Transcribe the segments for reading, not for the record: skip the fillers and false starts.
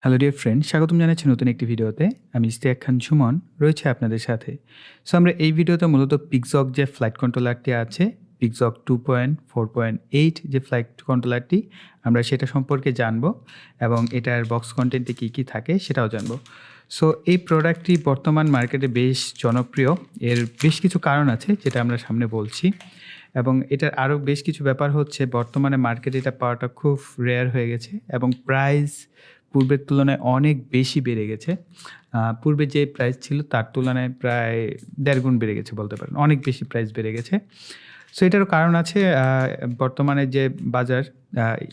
Hello dear friend, স্বাগতম জানাচ্ছি নতুন একটি ভিডিওতে। আমি ইস্তিয়াক খান ঝুমন রয়েছে আপনাদের সাথে। সো আমরা এই ভিডিওতে মূলত পিক্সহক যে ফ্লাইট কন্ট্রোলারটি আছে, পিক্সহক 2.4.8 যে ফ্লাইট কন্ট্রোলারটি, আমরা সেটা সম্পর্কে জানবো এবং এটার বক্স কন্টেন্টে কী কী থাকে সেটাও জানবো। সো এই প্রোডাক্টটি বর্তমান মার্কেটে বেশ জনপ্রিয়। এর বেশ কিছু কারণ আছে যেটা আমরা সামনে বলছি, এবং এটার আরও বেশ কিছু ব্যাপার হচ্ছে বর্তমানে মার্কেটে এটা পাওয়াটা খুব রেয়ার হয়ে গেছে এবং প্রাইস পূর্বের তুলনায় অনেক বেশি বেড়ে গেছে। পূর্বে যে প্রাইস ছিল তার তুলনায় প্রায় ১.৫ গুণ বেড়ে গেছে বলতে পারেন, অনেক বেশি প্রাইস বেড়ে গেছে। সো এটারও কারণ আছে, বর্তমানে যে বাজার,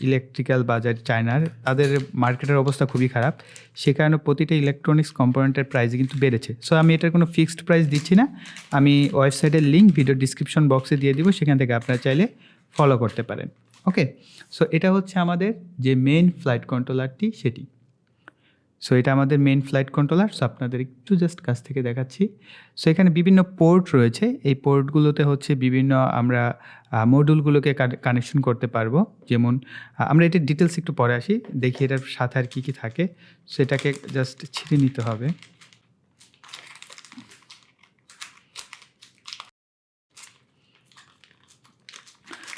ইলেকট্রিক্যাল বাজার চায়নার, তাদের মার্কেটের অবস্থা খুবই খারাপ। সে কারণে প্রতিটা ইলেকট্রনিক্স কম্পোনেন্টের প্রাইস কিন্তু বেড়েছে। সো আমি এটার কোনো ফিক্সড প্রাইস দিচ্ছি না, আমি ওয়েবসাইটের লিঙ্ক ভিডিও ডিসক্রিপশন বক্সে দিয়ে দিব, সেখান থেকে আপনারা চাইলে ফলো করতে পারেন। ওকে, সো এটা হচ্ছে আমাদের যে মেইন ফ্লাইট কন্ট্রোলারটি সেটি। সো এটা আমাদের মেইন ফ্লাইট কন্ট্রোলার। সো আপনাদের একটু জাস্ট কাছ থেকে দেখাচ্ছি। সো এখানে বিভিন্ন পোর্ট রয়েছে। এই পোর্টগুলোতে হচ্ছে বিভিন্ন আমরা মডিউলগুলোকে কানেকশন করতে পারবো। যেমন আমরা এটার ডিটেলস একটু পরে আসি, দেখি এটার সাথে আর কী কী থাকে। সেটাকে জাস্ট ছিঁড়ে নিতে হবে।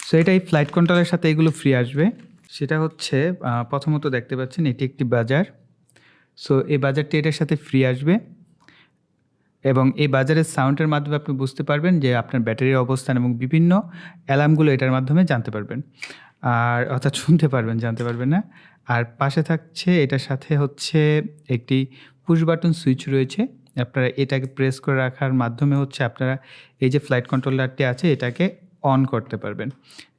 সো এটা এই ফ্লাইট কন্ট্রোলের সাথে এগুলো ফ্রি আসবে। সেটা হচ্ছে প্রথমত দেখতে পাচ্ছেন এটি একটি বাজার। সো এই বাজারটি এটার সাথে ফ্রি আসবে এবং এই বাজারের সাউন্ডের মাধ্যমে আপনি বুঝতে পারবেন যে আপনার ব্যাটারির অবস্থান এবং বিভিন্ন অ্যালার্মগুলো এটার মাধ্যমে জানতে পারবেন, আর অর্থাৎ শুনতে পারবেন, জানতে পারবেন না। আর পাশে থাকছে এটার সাথে হচ্ছে একটি পুশ বাটন সুইচ রয়েছে। আপনারা এটাকে প্রেস করে রাখার মাধ্যমে হচ্ছে আপনারা এই যে ফ্লাইট কন্ট্রোলারটি আছে এটাকে অন করতে পারবেন,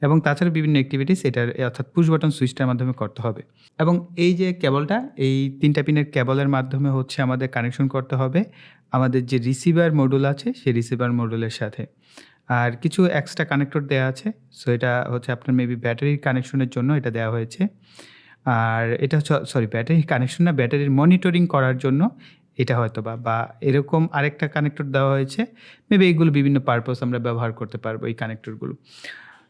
এবং তাছাড়া বিভিন্ন অ্যাক্টিভিটিস এটার অর্থাৎ পুশ বাটন সুইচটার মাধ্যমে করতে হবে। এবং এই যে কেবলটা, এই 3টা পিনের কেবলের মাধ্যমে হচ্ছে আমাদের কানেকশন করতে হবে আমাদের যে রিসিভার মডিউল আছে সেই রিসিভার মডিউলের সাথে। আর কিছু এক্সট্রা কানেক্টর দেওয়া আছে। সো এটা হচ্ছে আপনার মেবি ব্যাটারির কানেকশনের জন্য এটা দেওয়া হয়েছে। আর এটা হচ্ছে ব্যাটারির কানেকশন না, ব্যাটারির মনিটরিং করার জন্য এটা হয়তো বা এরকম আরেকটা কানেক্টর দেওয়া হয়েছে। মেবি এইগুলো বিভিন্ন পারপাস আমরা ব্যবহার করতে পারবো এই কানেক্টরগুলো।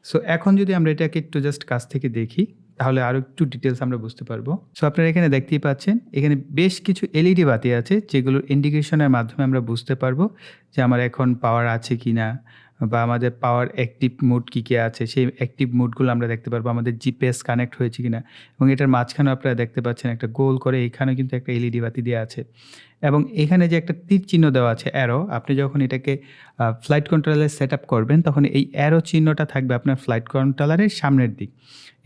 সো এখন যদি আমরা এটাকে একটু জাস্ট কাছ থেকে দেখি তাহলে আরও একটু ডিটেলস আমরা বুঝতে পারবো। সো আপনারা এখানে দেখতেই পাচ্ছেন এখানে বেশ কিছু এলইডি বাতি আছে যেগুলোর ইন্ডিকেশনের মাধ্যমে আমরা বুঝতে পারবো যে আমার এখন পাওয়ার আছে কি না, বা আমাদের পাওয়ার অ্যাক্টিভ মোড কী কী আছে সেই অ্যাক্টিভ মোডগুলো আমরা দেখতে পারবো, আমাদের জিপিএস কানেক্ট হয়েছে কি না। এবং এটার মাঝখানেও আপনারা দেখতে পাচ্ছেন একটা গোল করে এখানেও কিন্তু একটা এলইডি বাতি দেওয়া আছে, এবং এখানে যে একটা তীর চিহ্ন দেওয়া আছে অ্যারো, আপনি যখন এটাকে ফ্লাইট কন্ট্রোলারে সেট আপ করবেন তখন এই অ্যারো চিহ্নটা থাকবে আপনার ফ্লাইট কন্ট্রোলারের সামনের দিক।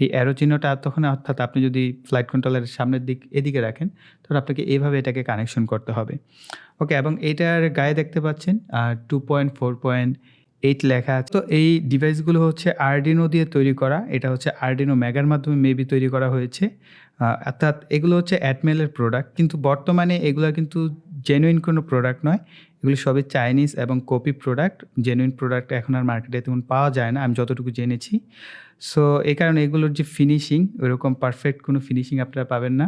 এই অ্যারো চিহ্নটা তখন অর্থাৎ আপনি যদি ফ্লাইট কন্ট্রোলারের সামনের দিক এদিকে রাখেন তখন আপনাকে এইভাবে এটাকে কানেকশন করতে হবে। ওকে, এবং এইটার গায়ে দেখতে পাচ্ছেন 2.4.8 লেখা আছে। তো এই ডিভাইসগুলো হচ্ছে আরডিনো দিয়ে তৈরি করা। এটা হচ্ছে আরডিনো ম্যাগার মাধ্যমে মেবি তৈরি করা হয়েছে। অর্থাৎ এগুলো হচ্ছে অ্যাটমেলের প্রোডাক্ট, কিন্তু বর্তমানে এগুলো কিন্তু জেনুইন কোনো প্রোডাক্ট নয়। এগুলো সবই চাইনিজ এবং কপি প্রোডাক্ট। জেনুইন প্রোডাক্ট এখন আর মার্কেটে তেমন পাওয়া যায় না, আমি যতটুকু জেনেছি। সো এই কারণে এগুলোর যে ফিনিশিং, ওইরকম পারফেক্ট কোনো ফিনিশিং আপনারা পাবেন না।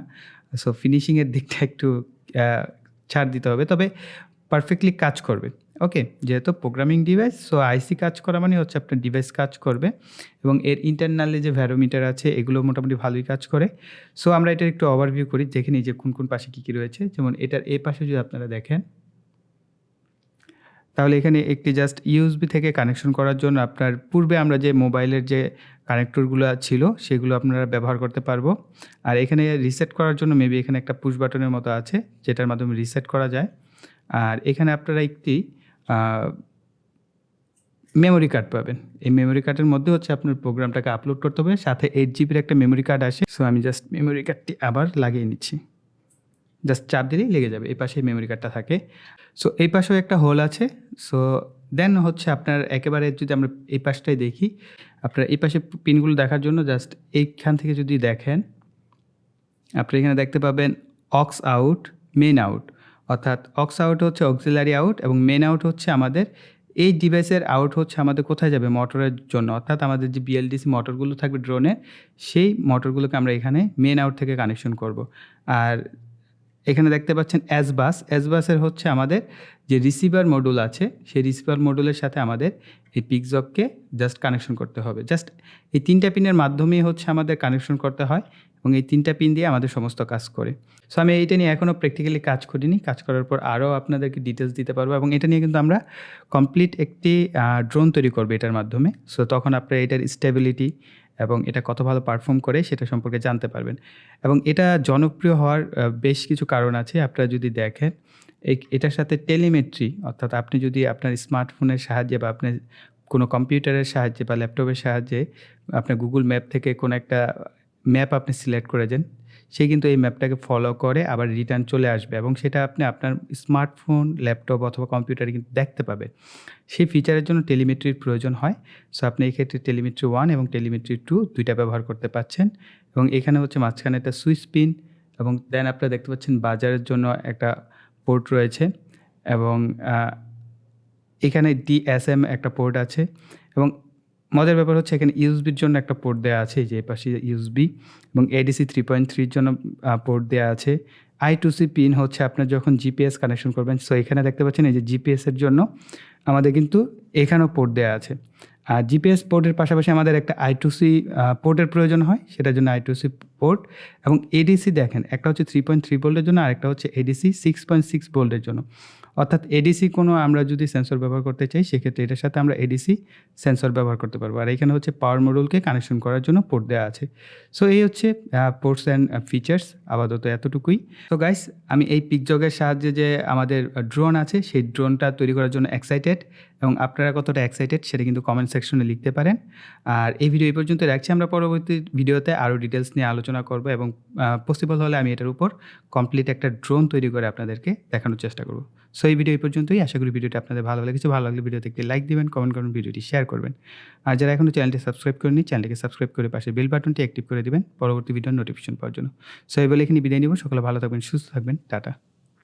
সো ফিনিশিংয়ের দিকটা একটু ছাড় দিতে হবে, তবে পারফেক্টলি কাজ করবে। ওকে, যেহেতু প্রোগ্রামিং ডিভাইস, সো আইসি কাজ করা মানে হচ্ছে আপনার ডিভাইস কাজ করবে, এবং এর ইন্টারনালি যে ভ্যারোমিটার আছে এগুলো মোটামুটি ভালোই কাজ করে। সো আমরা এটার একটু ওভারভিউ করি, দেখে নিই যে কোন কোন পাশে কী কী রয়েছে। যেমন এটার এই পাশে যদি আপনারা দেখেন তাহলে এখানে একটি জাস্ট ইউএসবি থেকে কানেকশন করার জন্য আপনার পূর্বে আমরা যে মোবাইলের যে কানেক্টরগুলো ছিল সেগুলো আপনারা ব্যবহার করতে পারবো। আর এখানে রিসেট করার জন্য মেবি এখানে একটা পুশ বাটনের মতো আছে যেটার মাধ্যমে রিসেট করা যায়। আর এখানে আপনারা একটি মেমোরি কার্ড পাবেন। এই মেমোরি কার্ডের মধ্যে হচ্ছে আপনার প্রোগ্রামটাকে আপলোড করতে হবে, সাথে 8 জিবির একটা মেমোরি কার্ড আসে। সো আমি জাস্ট মেমোরি কার্ডটি আবার লাগিয়ে নিচ্ছি, জাস্ট চাপ দিলেই লেগে যাবে। এই পাশে মেমোরি কার্ডটা থাকে। সো এই পাশেও একটা হোল আছে। সো দেন হচ্ছে আপনার একেবারে যদি আমরা এই পাশটাই দেখি, আপনার এই পাশে পিনগুলো দেখার জন্য জাস্ট এইখান থেকে যদি দেখেন আপনি এখানে দেখতে পাবেন অক্স আউট, মেন আউট। অর্থাৎ অক্স আউট হচ্ছে অক্সিলারি আউট, এবং মেন আউট হচ্ছে আমাদের এই ডিভাইসের আউট হচ্ছে আমাদের কোথায় যাবে, মোটরের জন্য। অর্থাৎ আমাদের যে বিএলডিসি মোটরগুলো থাকবে ড্রোনের, সেই মোটরগুলোকে আমরা এখানে মেন আউট থেকে কানেকশন করব। আর এখানে দেখতে পাচ্ছেন অ্যাজবাসের হচ্ছে আমাদের যে রিসিভার মডিউল আছে সেই রিসিভার মডিউলের সাথে আমাদের এই পিক্সহককে জাস্ট কানেকশন করতে হবে। জাস্ট এই 3টা পিনের মাধ্যমেই হচ্ছে আমাদের কানেকশন করতে হয়, এবং এবং এই 3টা পিন দিয়ে আমাদের সমস্ত কাজ করে। সো আমি এইটা নিয়ে এখনও প্র্যাকটিক্যালি কাজ করিনি। কাজ করার পর আরও আপনাদেরকে ডিটেইলস দিতে পারবো এবং এটা নিয়ে কিন্তু আমরা কমপ্লিট একটি ড্রোন তৈরি করবো এটার মাধ্যমে। সো তখন আপনারা এটার স্টেবিলিটি এবং এটা কত ভালো পারফর্ম করে সেটা সম্পর্কে জানতে পারবেন। এবং এটা জনপ্রিয় হওয়ার বেশ কিছু কারণ আছে। আপনারা যদি দেখেন এটার সাথে টেলিমেট্রি, অর্থাৎ আপনি যদি আপনার স্মার্টফোনের সাহায্যে বা আপনার কোনো কম্পিউটারের সাহায্যে বা ল্যাপটপের সাহায্যে আপনার গুগল ম্যাপ থেকে কোনো একটা ম্যাপ আপনি সিলেক্ট করে দেন, সে কিন্তু এই ম্যাপটাকে ফলো করে আবার রিটার্ন চলে আসবে এবং সেটা আপনি আপনার স্মার্টফোন, ল্যাপটপ অথবা কম্পিউটারে কিন্তু দেখতে পাবে। সেই ফিচারের জন্য টেলিমেট্রির প্রয়োজন হয়। সো আপনি এই ক্ষেত্রে টেলিমেট্রি 1 এবং টেলিমেট্রি 2 দুইটা ব্যবহার করতে পারছেন এবং এখানে হচ্ছে মাঝখানে একটা সুইচ পিন এবং দেন আপনারা দেখতে পাচ্ছেন বাজারের জন্য একটা পোর্ট রয়েছে এবং এখানে DSM একটা পোর্ট আছে এবং মজার ব্যাপার হচ্ছে এখানে ইউএসবির জন্য একটা পোর্ট দেওয়া আছে, এই যে পাশে ইউএসবি এবং ADC 3.3 জন্য পোর্ট দেওয়া আছে। I2C পিন হচ্ছে আপনার যখন জিপিএস কানেকশন করবেন। সো এখানে দেখতে পাচ্ছেন এই যে জিপিএসের জন্য আমাদের কিন্তু এখানেও পোর্ট দেওয়া আছে। আর জিপিএস পোর্টের পাশাপাশি আমাদের একটা I2C পোর্টের প্রয়োজন হয়, সেটার জন্য I2C পোর্ট এবং এডিসি দেখেন একটা হচ্ছে 3.3 ভোল্টের জন্য আর একটা হচ্ছে এডিসি 6.6 ভোল্টের জন্য। অর্থাৎ এডিসি কোনো আমরা যদি সেন্সর ব্যবহার করতে চাই সেক্ষেত্রে এটার সাথে আমরা এডিসি সেন্সর ব্যবহার করতে পারবো। আর এখানে হচ্ছে পাওয়ার মডিউলকে কানেকশন করার জন্য পোর্ট দেওয়া আছে। সো এই হচ্ছে পোর্টস অ্যান্ড ফিচার্স, আপাতত এতটুকুই। তো গাইস, আমি এই পিকজকের সাহায্যে যে আমাদের ড্রোন আছে সেই ড্রোনটা তৈরি করার জন্য এক্সাইটেড এবং আপনারা কতটা এক্সাইটেড সেটা কিন্তু কমেন্ট সেকশনে লিখতে পারেন। আর এই ভিডিও এই পর্যন্ত রাখছি। আমরা পরবর্তী ভিডিওতে আরও ডিটেলস নিয়ে আলোচনা করব এবং পসিবল হলে আমি এটার উপর কমপ্লিট একটা ড্রোন তৈরি করে আপনাদেরকে দেখানোর চেষ্টা করব। সো এই ভিডিও এই পর্যন্তই। আশা করি ভিডিওটি আপনাদের ভালো লেগেছে। ভালো লাগলে ভিডিওতে একটি লাইক দিবেন, কমেন্ট করবেন, ভিডিওটি শেয়ার করবেন। আর যারা এখনও চ্যানেলটি সাবস্ক্রাইব করেনি চ্যানেলটিকে সাবস্ক্রাইব করে পাশে বেল বাটনটি অ্যাক্টিভ করে দিবেন পরবর্তী ভিডিওর নোটিফিকেশন পাওয়ার জন্য। সো এই বলে এখানে বিদায় নিব। সকলে ভালো থাকবেন, সুস্থ থাকবেন। টাটা।